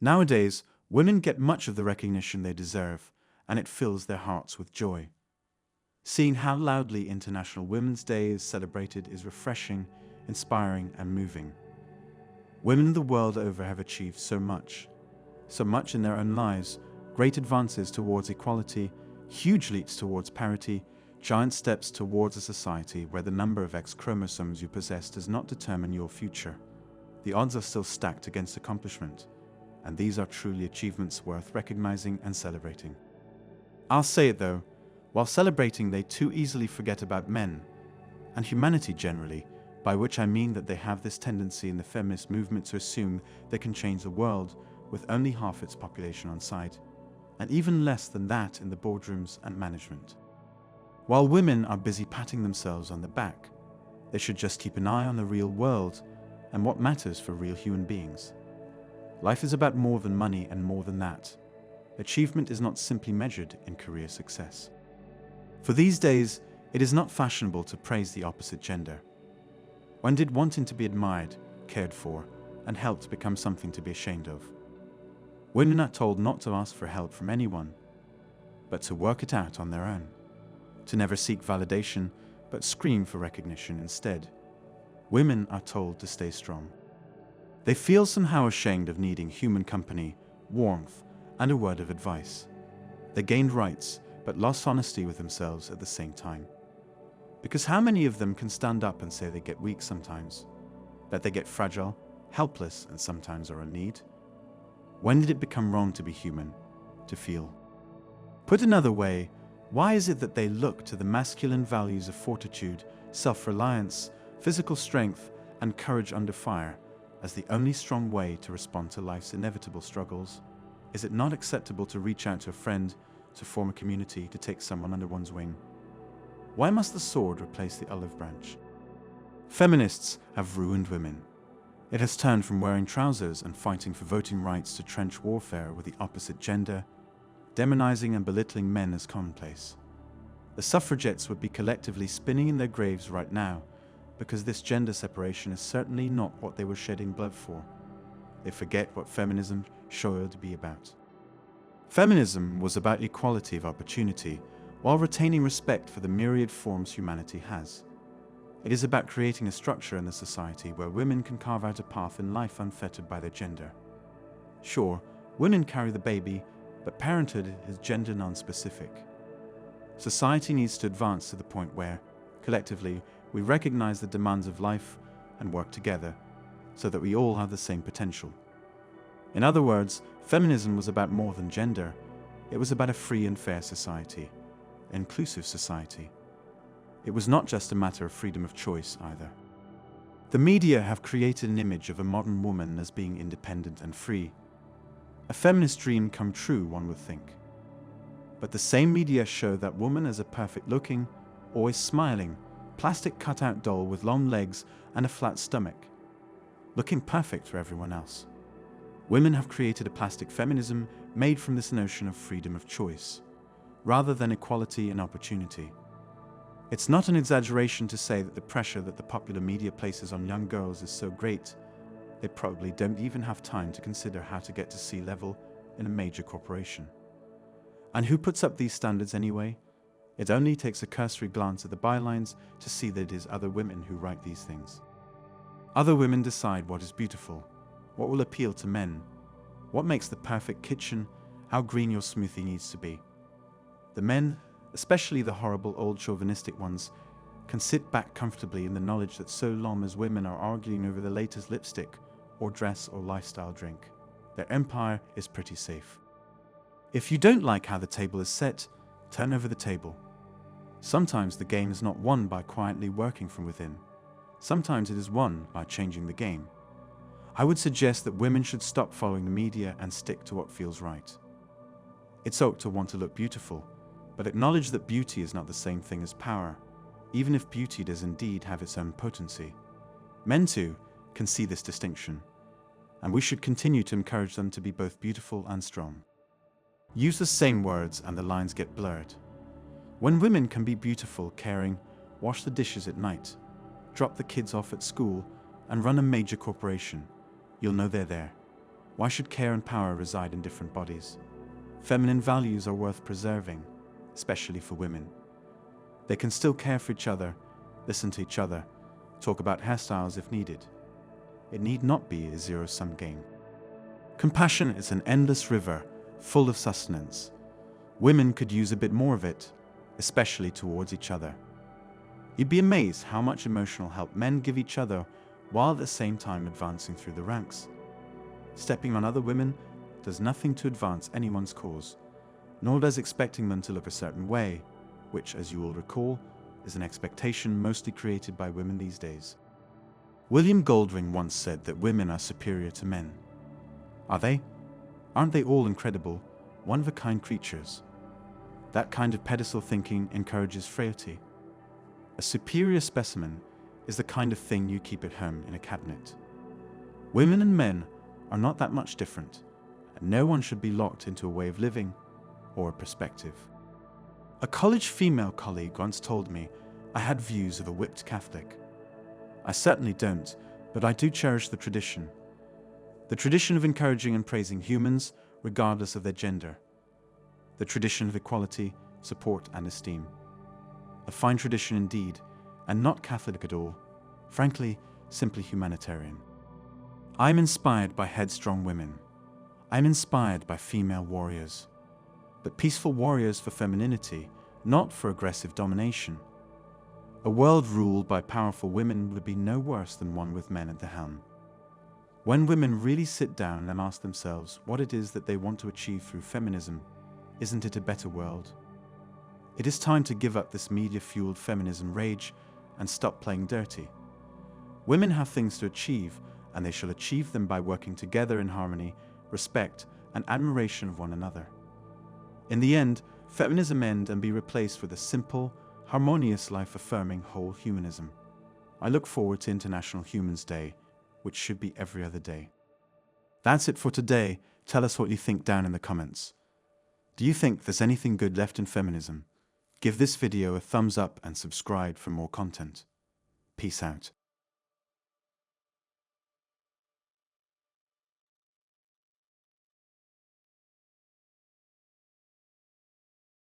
Nowadays, women get much of the recognition they deserve, and it fills their hearts with joy. Seeing how loudly International Women's Day is celebrated is refreshing, inspiring, and moving. Women the world over have achieved so much in their own lives, great advances towards equality, huge leaps towards parity, giant steps towards a society where the number of X chromosomes you possess does not determine your future. The odds are still stacked against accomplishment, and these are truly achievements worth recognizing and celebrating. I'll say it though, while celebrating they too easily forget about men, and humanity generally, by which I mean that they have this tendency in the feminist movement to assume they can change the world with only half its population on side, and even less than that in the boardrooms and management. While women are busy patting themselves on the back, they should just keep an eye on the real world and what matters for real human beings. Life is about more than money and more than that. Achievement is not simply measured in career success. For these days, it is not fashionable to praise the opposite gender. When did wanting to be admired, cared for, and helped become something to be ashamed of? Women are told not to ask for help from anyone, but to work it out on their own. To never seek validation, but scream for recognition instead. Women are told to stay strong. They feel somehow ashamed of needing human company, warmth, and a word of advice. They gained rights, but lost honesty with themselves at the same time. Because how many of them can stand up and say they get weak sometimes? That they get fragile, helpless, and sometimes are in need? When did it become wrong to be human, to feel? Put another way, why is it that they look to the masculine values of fortitude, self-reliance, physical strength, and courage under fire as the only strong way to respond to life's inevitable struggles? Is it not acceptable to reach out to a friend, to form a community, to take someone under one's wing? Why must the sword replace the olive branch? Feminists have ruined women. It has turned from wearing trousers and fighting for voting rights to trench warfare with the opposite gender, demonizing and belittling men as commonplace. The suffragettes would be collectively spinning in their graves right now, because this gender separation is certainly not what they were shedding blood for. They forget what feminism should be about. Feminism was about equality of opportunity, while retaining respect for the myriad forms humanity has. It is about creating a structure in the society where women can carve out a path in life unfettered by their gender. Sure, women carry the baby, but parenthood is gender non-specific. Society needs to advance to the point where, collectively, we recognize the demands of life and work together, so that we all have the same potential. In other words, feminism was about more than gender. It was about a free and fair society, an inclusive society. It was not just a matter of freedom of choice either. The media have created an image of a modern woman as being independent and free. A feminist dream come true, one would think. But the same media show that woman as a perfect-looking, always smiling, plastic cutout doll with long legs and a flat stomach, looking perfect for everyone else. Women have created a plastic feminism made from this notion of freedom of choice, rather than equality and opportunity. It's not an exaggeration to say that the pressure that the popular media places on young girls is so great, they probably don't even have time to consider how to get to sea level in a major corporation. And who puts up these standards anyway? It only takes a cursory glance at the bylines to see that it is other women who write these things. Other women decide what is beautiful, what will appeal to men, what makes the perfect kitchen, how green your smoothie needs to be. The men, especially the horrible old chauvinistic ones, can sit back comfortably in the knowledge that so long as women are arguing over the latest lipstick or dress or lifestyle drink, their empire is pretty safe. If you don't like how the table is set, turn over the table. Sometimes the game is not won by quietly working from within. Sometimes it is won by changing the game. I would suggest that women should stop following the media and stick to what feels right. It's okay to want to look beautiful, but acknowledge that beauty is not the same thing as power, even if beauty does indeed have its own potency. Men too can see this distinction, and we should continue to encourage them to be both beautiful and strong. Use the same words and the lines get blurred. When women can be beautiful, caring, wash the dishes at night, drop the kids off at school, and run a major corporation, you'll know they're there. Why should care and power reside in different bodies? Feminine values are worth preserving, especially for women. They can still care for each other, listen to each other, talk about hairstyles if needed. It need not be a zero-sum game. Compassion is an endless river full of sustenance. Women could use a bit more of it, especially towards each other. You'd be amazed how much emotional help men give each other while at the same time advancing through the ranks. Stepping on other women does nothing to advance anyone's cause, nor does expecting them to look a certain way, which, as you will recall, is an expectation mostly created by women these days. William Golding once said that women are superior to men. Are they? Aren't they all incredible, one-of-a-kind creatures? That kind of pedestal thinking encourages frailty. A superior specimen is the kind of thing you keep at home in a cabinet. Women and men are not that much different, and no one should be locked into a way of living or a perspective. A college female colleague once told me I had views of a whipped Catholic. I certainly don't, but I do cherish the tradition. The tradition of encouraging and praising humans regardless of their gender. The tradition of equality, support and esteem. A fine tradition indeed, and not Catholic at all. Frankly, simply humanitarian. I'm inspired by headstrong women. I'm inspired by female warriors. But peaceful warriors for femininity, not for aggressive domination. A world ruled by powerful women would be no worse than one with men at the helm. When women really sit down and ask themselves what it is that they want to achieve through feminism, isn't it a better world? It is time to give up this media-fueled feminism rage and stop playing dirty. Women have things to achieve, and they shall achieve them by working together in harmony, respect, and admiration of one another. In the end, feminism end and be replaced with a simple, harmonious life-affirming whole humanism. I look forward to International Humans Day, which should be every other day. That's it for today. Tell us what you think down in the comments. Do you think there's anything good left in feminism? Give this video a thumbs up and subscribe for more content. Peace out.